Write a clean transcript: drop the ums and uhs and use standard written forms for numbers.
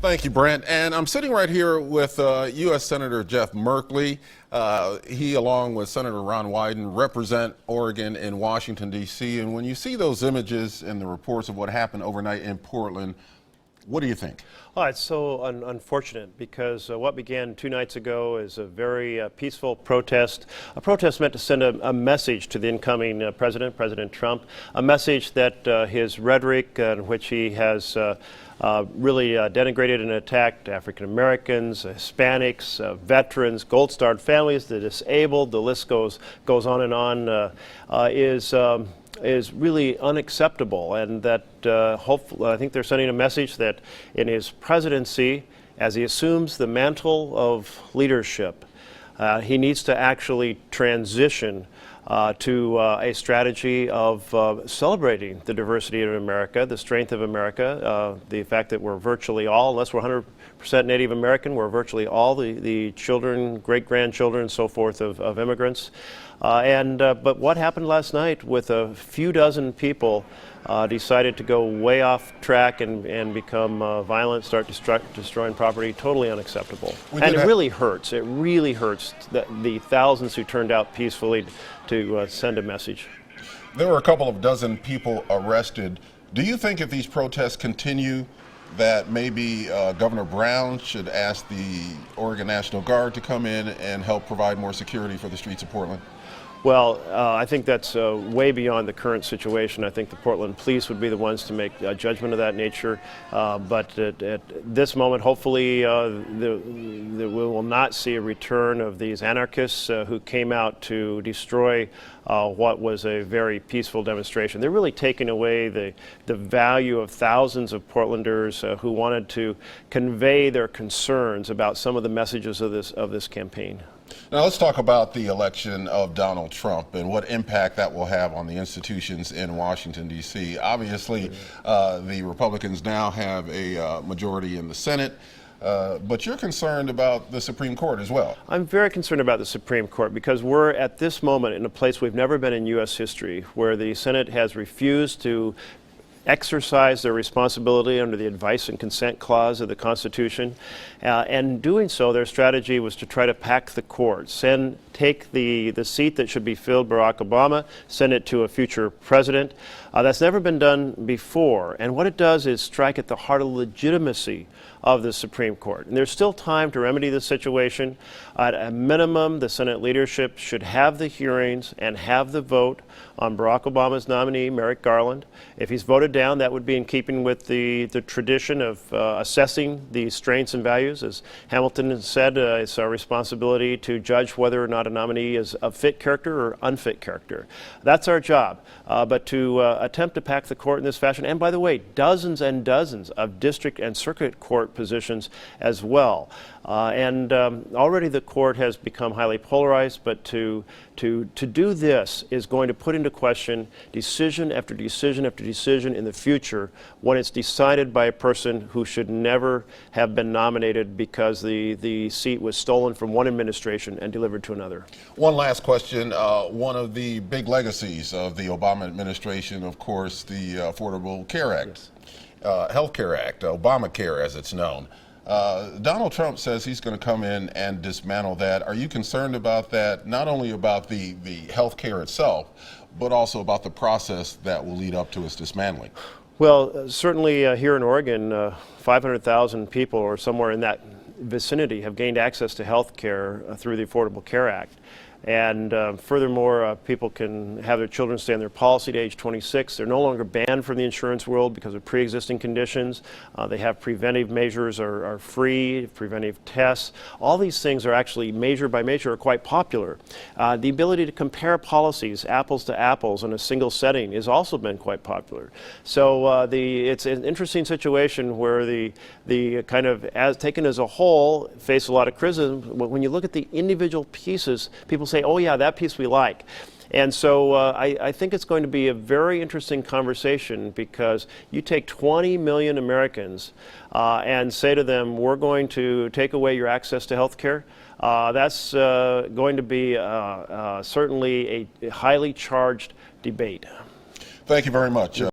Thank you, Brent. And I'm sitting right here with U.S. Senator Jeff Merkley. He, along with Senator Ron Wyden, represent Oregon in Washington, D.C. And when you see those images and the reports of what happened overnight in Portland, what do you think? Oh, it's so unfortunate because what began 2 nights ago is a very peaceful protest, a protest meant to send a message to the incoming President Trump, a message that his rhetoric in which he has really denigrated and attacked African Americans, Hispanics, veterans, gold-starred families, the disabled, the list goes on and on, is really unacceptable, and that hopefully, I think they're sending a message that in his presidency, as he assumes the mantle of leadership, he needs to actually transition to a strategy of celebrating the diversity of America, the strength of America, the fact that we're virtually all, unless we're 100% Native American, we're virtually all the children, great-grandchildren, and so forth of immigrants. But what happened last night with a few dozen people decided to go way off track and become violent, start destroying property, totally unacceptable. And it really hurts. It really hurts the thousands who turned out peacefully to send a message. There were a couple of dozen people arrested. Do you think if these protests continue that maybe Governor Brown should ask the Oregon National Guard to come in and help provide more security for the streets of Portland? Well, I think that's way beyond the current situation. I think the Portland police would be the ones to make a judgment of that nature. But at this moment, hopefully, we will not see a return of these anarchists who came out to destroy what was a very peaceful demonstration. They're really taking away the value of thousands of Portlanders who wanted to convey their concerns about some of the messages of this campaign. Now let's talk about the election of Donald Trump and what impact that will have on the institutions in Washington, D.C. Obviously, the Republicans now have a majority in the Senate. But you're concerned about the Supreme Court as well. I'm very concerned about the Supreme Court because we're at this moment in a place we've never been in U.S. history, where the Senate has refused to exercise their responsibility under the advice and consent clause of the Constitution. And doing so, their strategy was to try to pack the court, take the seat that should be filled by Barack Obama, send it to a future president. That's never been done before. And what it does is strike at the heart of legitimacy of the Supreme Court. And there's still time to remedy the situation. At a minimum, the Senate leadership should have the hearings and have the vote on Barack Obama's nominee, Merrick Garland. If he's voted down, that would be in keeping with the tradition of assessing the strengths and values. As Hamilton has said, it's our responsibility to judge whether or not a nominee is of fit character or unfit character. That's our job. But to attempt to pack the court in this fashion, and by the way, dozens and dozens of district and circuit court positions as well. Already the court has become highly polarized, but to do this is going to put into question decision after decision after decision in the future when it's decided by a person who should never have been nominated because the seat was stolen from one administration and delivered to another. One last question. One of the big legacies of the Obama administration, of course, the Affordable Care Act, yes. Health Care Act, Obamacare as it's known. Donald Trump says he's going to come in and dismantle that. Are you concerned about that, not only about the health care itself, but also about the process that will lead up to its dismantling? Well, certainly here in Oregon, 500,000 people or somewhere in that vicinity have gained access to health care through the Affordable Care Act. And furthermore, people can have their children stay on their policy to age 26. They're no longer banned from the insurance world because of pre-existing conditions. They have preventive measures are free, preventive tests. All these things are actually, measure by measure, are quite popular. The ability to compare policies, apples to apples, in a single setting has also been quite popular. So it's an interesting situation where the kind of, as taken as a whole, face a lot of criticism. When you look at the individual pieces, people say, oh yeah, that piece we like. And so I think it's going to be a very interesting conversation because you take 20 million Americans and say to them, we're going to take away your access to health care. That's going to be certainly a highly charged debate. Thank you very much.